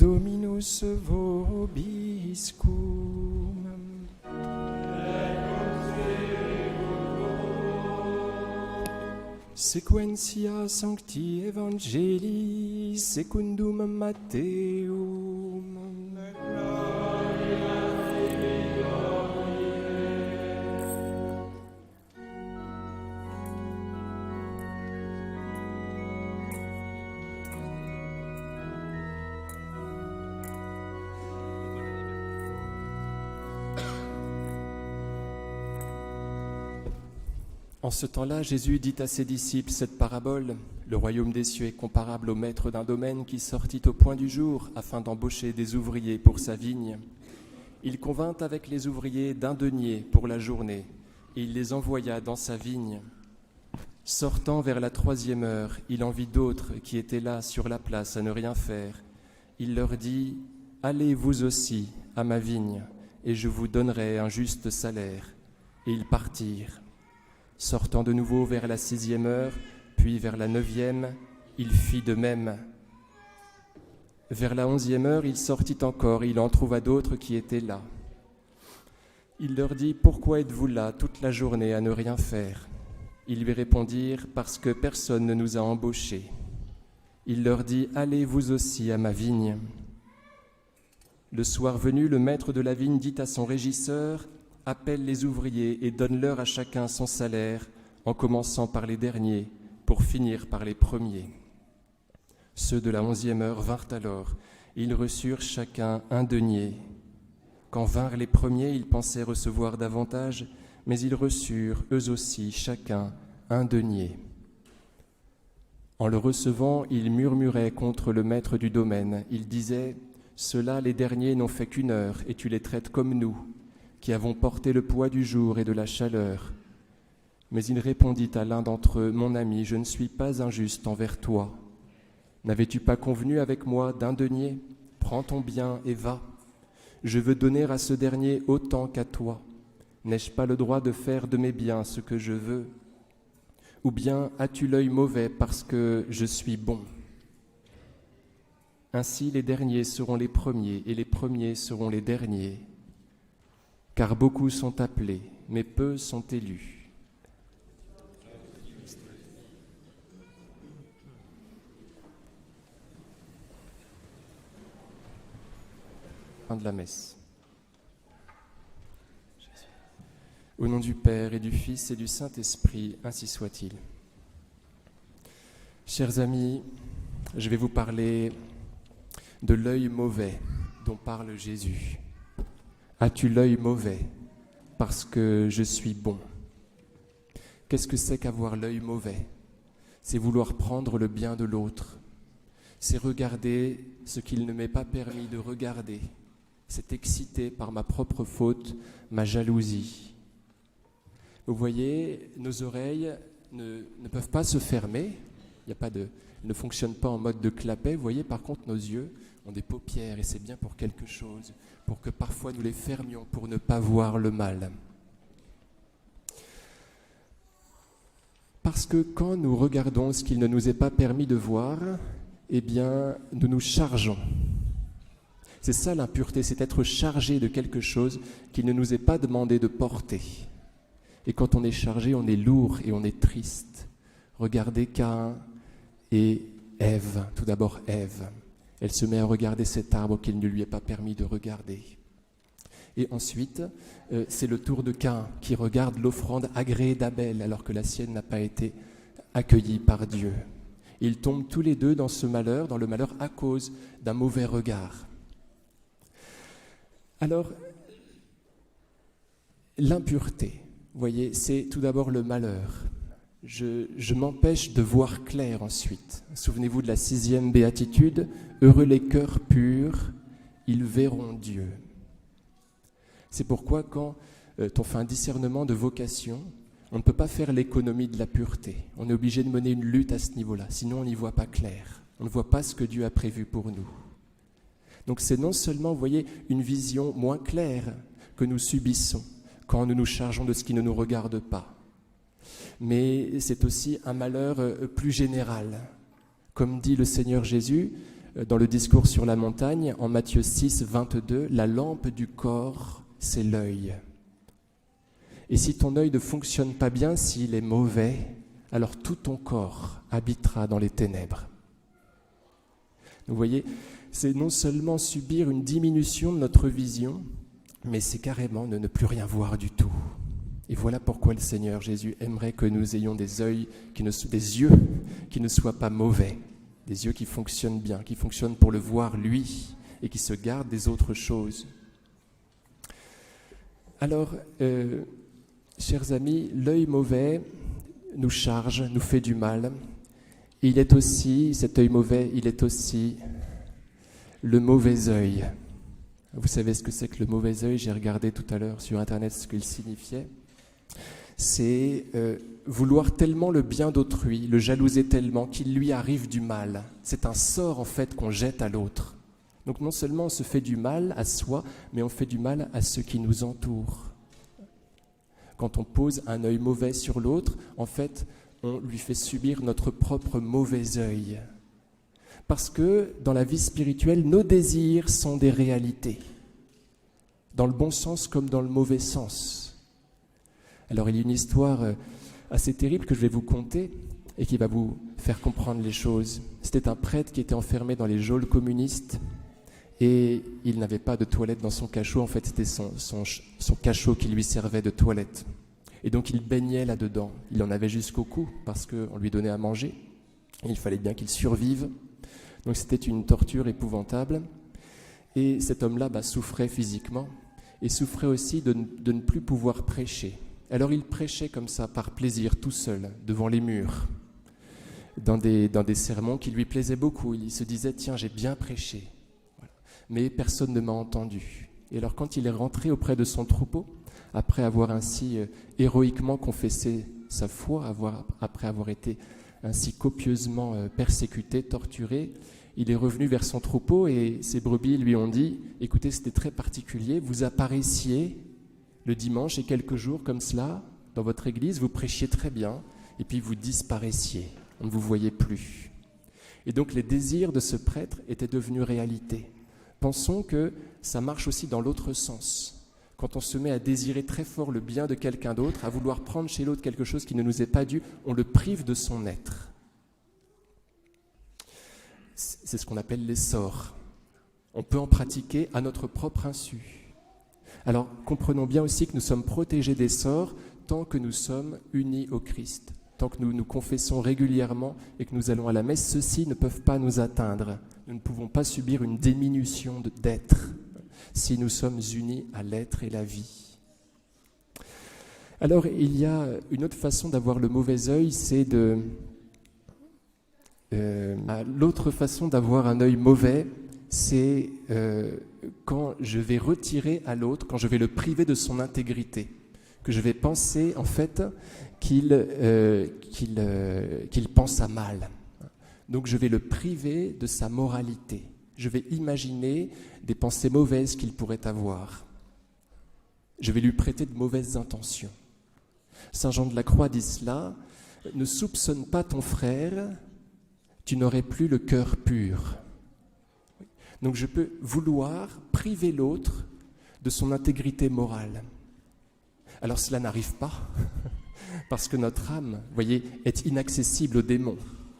Dominus vobiscum. Sequentia Sancti Evangelii secundum Matteum. En ce temps-là, Jésus dit à ses disciples cette parabole. Le royaume des cieux est comparable au maître d'un domaine qui sortit au point du jour afin d'embaucher des ouvriers pour sa vigne. Il convint avec les ouvriers d'un denier pour la journée, et il les envoya dans sa vigne. Sortant vers la 3e heure, il en vit d'autres qui étaient là sur la place à ne rien faire. Il leur dit : « Allez vous aussi à ma vigne, et je vous donnerai un juste salaire. » Et ils partirent. Sortant de nouveau vers la 6e heure, puis vers la 9e, il fit de même. Vers la 11e heure, il sortit encore, et il en trouva d'autres qui étaient là. Il leur dit : « Pourquoi êtes-vous là toute la journée à ne rien faire ?» Ils lui répondirent : « Parce que personne ne nous a embauchés. » Il leur dit : « Allez vous aussi à ma vigne. » Le soir venu, le maître de la vigne dit à son régisseur : « Appelle les ouvriers et donne-leur à chacun son salaire, en commençant par les derniers, pour finir par les premiers. » Ceux de la 11e heure vinrent alors, et ils reçurent chacun un denier. Quand vinrent les premiers, ils pensaient recevoir davantage, mais ils reçurent, eux aussi, chacun un denier. En le recevant, ils murmuraient contre le maître du domaine. Ils disaient : « Ceux-là, les derniers, n'ont fait qu'1 heure, et tu les traites comme nous, qui avons porté le poids du jour et de la chaleur. » Mais il répondit à l'un d'entre eux : « Mon ami, je ne suis pas injuste envers toi. N'avais-tu pas convenu avec moi d'un denier ? Prends ton bien et va. Je veux donner à ce dernier autant qu'à toi. N'ai-je pas le droit de faire de mes biens ce que je veux ? Ou bien as-tu l'œil mauvais parce que je suis bon ? Ainsi les derniers seront les premiers, et les premiers seront les derniers. Car beaucoup sont appelés, mais peu sont élus. » Fin de la messe. Au nom du Père et du Fils et du Saint-Esprit, ainsi soit-il. Chers amis, je vais vous parler de l'œil mauvais dont parle Jésus. As-tu l'œil mauvais parce que je suis bon ? Qu'est-ce que c'est qu'avoir l'œil mauvais ? C'est vouloir prendre le bien de l'autre. C'est regarder ce qu'il ne m'est pas permis de regarder. C'est excité par ma propre faute, ma jalousie. Vous voyez, nos oreilles ne peuvent pas se fermer. Elles ne fonctionnent pas en mode de clapet. Vous voyez, par contre, nos yeux ont des paupières et c'est bien pour quelque chose, pour que parfois nous les fermions pour ne pas voir le mal. Parce que quand nous regardons ce qu'il ne nous est pas permis de voir, eh bien, nous nous chargeons. C'est ça l'impureté, c'est être chargé de quelque chose qu'il ne nous est pas demandé de porter. Et quand on est chargé, on est lourd et on est triste. Regardez Caïn et Ève, tout d'abord Ève. Elle se met à regarder cet arbre qu'il ne lui est pas permis de regarder. Et ensuite, c'est le tour de Caïn qui regarde l'offrande agréée d'Abel alors que la sienne n'a pas été accueillie par Dieu. Ils tombent tous les deux dans ce malheur, dans le malheur à cause d'un mauvais regard. Alors, l'impureté, vous voyez, c'est tout d'abord le malheur. Je m'empêche de voir clair ensuite. Souvenez-vous de la 6e béatitude, « Heureux les cœurs purs, ils verront Dieu ». C'est pourquoi quand on fait un discernement de vocation, on ne peut pas faire l'économie de la pureté. On est obligé de mener une lutte à ce niveau-là, sinon on n'y voit pas clair. On ne voit pas ce que Dieu a prévu pour nous. Donc c'est non seulement, vous voyez, une vision moins claire que nous subissons quand nous nous chargeons de ce qui ne nous regarde pas. Mais c'est aussi un malheur plus général. Comme dit le Seigneur Jésus, dans le discours sur la montagne, en Matthieu 6, 22, la lampe du corps, c'est l'œil. Et si ton œil ne fonctionne pas bien, s'il est mauvais, alors tout ton corps habitera dans les ténèbres. Vous voyez, c'est non seulement subir une diminution de notre vision, mais c'est carrément ne plus rien voir du tout. Et voilà pourquoi le Seigneur Jésus aimerait que nous ayons des yeux qui ne soient pas mauvais, des yeux qui fonctionnent bien, qui fonctionnent pour le voir lui et qui se gardent des autres choses. Alors, chers amis, l'œil mauvais nous charge, nous fait du mal. Et il est aussi, cet œil mauvais, il est aussi le mauvais œil. Vous savez ce que c'est que le mauvais œil? J'ai regardé tout à l'heure sur Internet ce qu'il signifiait. C'est vouloir tellement le bien d'autrui, le jalouser tellement qu'il lui arrive du mal. C'est un sort en fait qu'on jette à l'autre. Donc non seulement on se fait du mal à soi, mais on fait du mal à ceux qui nous entourent. Quand on pose un œil mauvais sur l'autre, en fait, on lui fait subir notre propre mauvais œil. Parce que dans la vie spirituelle, nos désirs sont des réalités, dans le bon sens comme dans le mauvais sens. Alors il y a une histoire assez terrible que je vais vous conter et qui va vous faire comprendre les choses. C'était un prêtre qui était enfermé dans les geôles communistes et il n'avait pas de toilette dans son cachot. En fait, c'était son cachot qui lui servait de toilette. Et donc il baignait là-dedans. Il en avait jusqu'au cou parce qu'on lui donnait à manger. Il fallait bien qu'il survive. Donc c'était une torture épouvantable. Et cet homme-là souffrait physiquement et souffrait aussi de ne plus pouvoir prêcher. Alors il prêchait comme ça, par plaisir, tout seul, devant les murs, dans des sermons qui lui plaisaient beaucoup. Il se disait, tiens, j'ai bien prêché. Voilà. Mais personne ne m'a entendu. Et alors quand il est rentré auprès de son troupeau, après avoir ainsi héroïquement confessé sa foi, après avoir été ainsi copieusement persécuté, torturé, il est revenu vers son troupeau et ses brebis lui ont dit, écoutez, c'était très particulier, vous apparaissiez le dimanche et quelques jours comme cela, dans votre église, vous prêchiez très bien, et puis vous disparaissiez, on ne vous voyait plus. Et donc les désirs de ce prêtre étaient devenus réalité. Pensons que ça marche aussi dans l'autre sens. Quand on se met à désirer très fort le bien de quelqu'un d'autre, à vouloir prendre chez l'autre quelque chose qui ne nous est pas dû, on le prive de son être. C'est ce qu'on appelle les sorts. On peut en pratiquer à notre propre insu. Alors, comprenons bien aussi que nous sommes protégés des sorts tant que nous sommes unis au Christ, tant que nous nous confessons régulièrement et que nous allons à la messe. Ceux-ci ne peuvent pas nous atteindre. Nous ne pouvons pas subir une diminution d'être si nous sommes unis à l'être et la vie. Alors, il y a une autre façon d'avoir le mauvais œil, c'est l'autre façon d'avoir un œil mauvais, c'est quand je vais retirer à l'autre, quand je vais le priver de son intégrité, que je vais penser en fait qu'il pense à mal. Donc je vais le priver de sa moralité. Je vais imaginer des pensées mauvaises qu'il pourrait avoir. Je vais lui prêter de mauvaises intentions. Saint Jean de la Croix dit cela, « Ne soupçonne pas ton frère, tu n'aurais plus le cœur pur. » Donc je peux vouloir priver l'autre de son intégrité morale. Alors cela n'arrive pas, parce que notre âme, vous voyez, est inaccessible aux démons.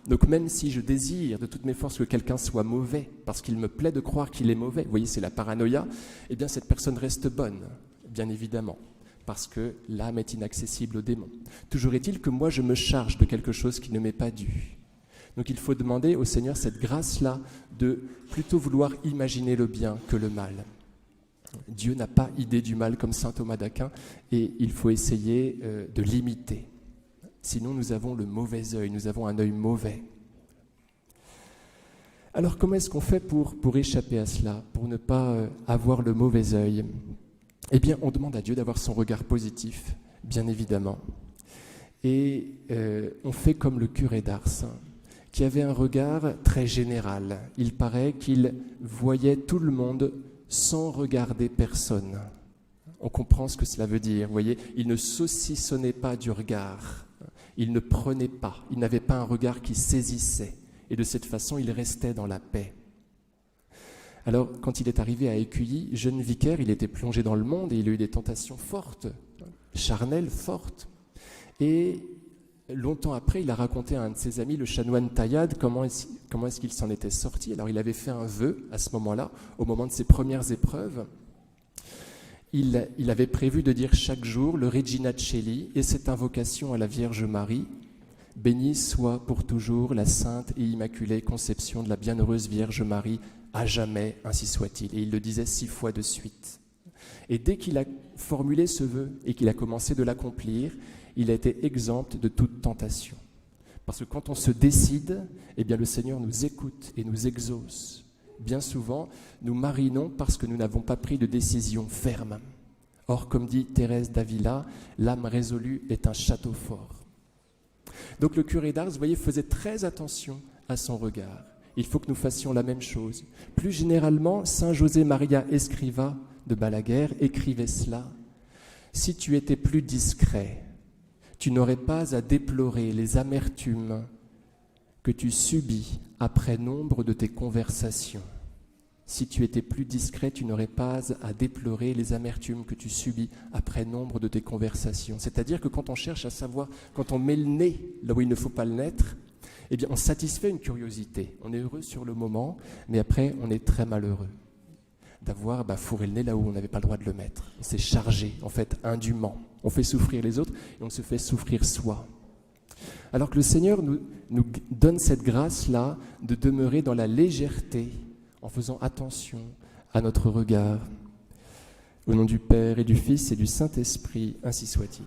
Donc même si je désire de toutes mes forces que quelqu'un soit mauvais, parce qu'il me plaît de croire qu'il est mauvais, vous voyez, c'est la paranoïa, eh bien cette personne reste bonne, bien évidemment, parce que l'âme est inaccessible aux démons. Toujours est-il que moi je me charge de quelque chose qui ne m'est pas dû. Donc il faut demander au Seigneur cette grâce-là de plutôt vouloir imaginer le bien que le mal. Dieu n'a pas idée du mal comme saint Thomas d'Aquin et il faut essayer de l'imiter. Sinon nous avons le mauvais œil, nous avons un œil mauvais. Alors comment est-ce qu'on fait pour échapper à cela, pour ne pas avoir le mauvais œil? Eh bien on demande à Dieu d'avoir son regard positif, bien évidemment. Et on fait comme le curé d'Ars, qui avait un regard très général. Il paraît qu'il voyait tout le monde sans regarder personne. On comprend ce que cela veut dire, vous voyez, il ne saucissonnait pas du regard, il ne prenait pas, il n'avait pas un regard qui saisissait, et de cette façon, il restait dans la paix. Alors, quand il est arrivé à Écully, jeune vicaire, il était plongé dans le monde et il a eu des tentations fortes, charnelles, fortes. Et longtemps après, il a raconté à un de ses amis, le chanoine Taillade, comment est-ce qu'il s'en était sorti. Alors, il avait fait un vœu à ce moment-là, au moment de ses premières épreuves. Il avait prévu de dire chaque jour le Regina Coeli et cette invocation à la Vierge Marie. Bénie soit pour toujours la sainte et immaculée conception de la bienheureuse Vierge Marie, à jamais, ainsi soit-il. Et il le disait 6 fois de suite. Et dès qu'il a formulé ce vœu et qu'il a commencé de l'accomplir, il a été exempt de toute tentation. Parce que quand on se décide, eh bien le Seigneur nous écoute et nous exauce. Bien souvent, nous marinons parce que nous n'avons pas pris de décision ferme. Or, comme dit Thérèse d'Avila, l'âme résolue est un château fort. Donc le curé d'Ars, vous voyez, faisait très attention à son regard. Il faut que nous fassions la même chose. Plus généralement, Saint José Maria Escriva de Balaguer écrivait cela. Si tu étais plus discret, tu n'aurais pas à déplorer les amertumes que tu subis après nombre de tes conversations. Si tu étais plus discret, tu n'aurais pas à déplorer les amertumes que tu subis après nombre de tes conversations. C'est-à-dire que quand on cherche à savoir, quand on met le nez là où il ne faut pas le mettre, eh bien on satisfait une curiosité. On est heureux sur le moment, mais après on est très malheureux d'avoir fourré le nez là où on n'avait pas le droit de le mettre. On s'est chargé, en fait, indûment. On fait souffrir les autres et on se fait souffrir soi. Alors que le Seigneur nous donne cette grâce-là de demeurer dans la légèreté en faisant attention à notre regard. Au nom du Père et du Fils et du Saint-Esprit, ainsi soit-il.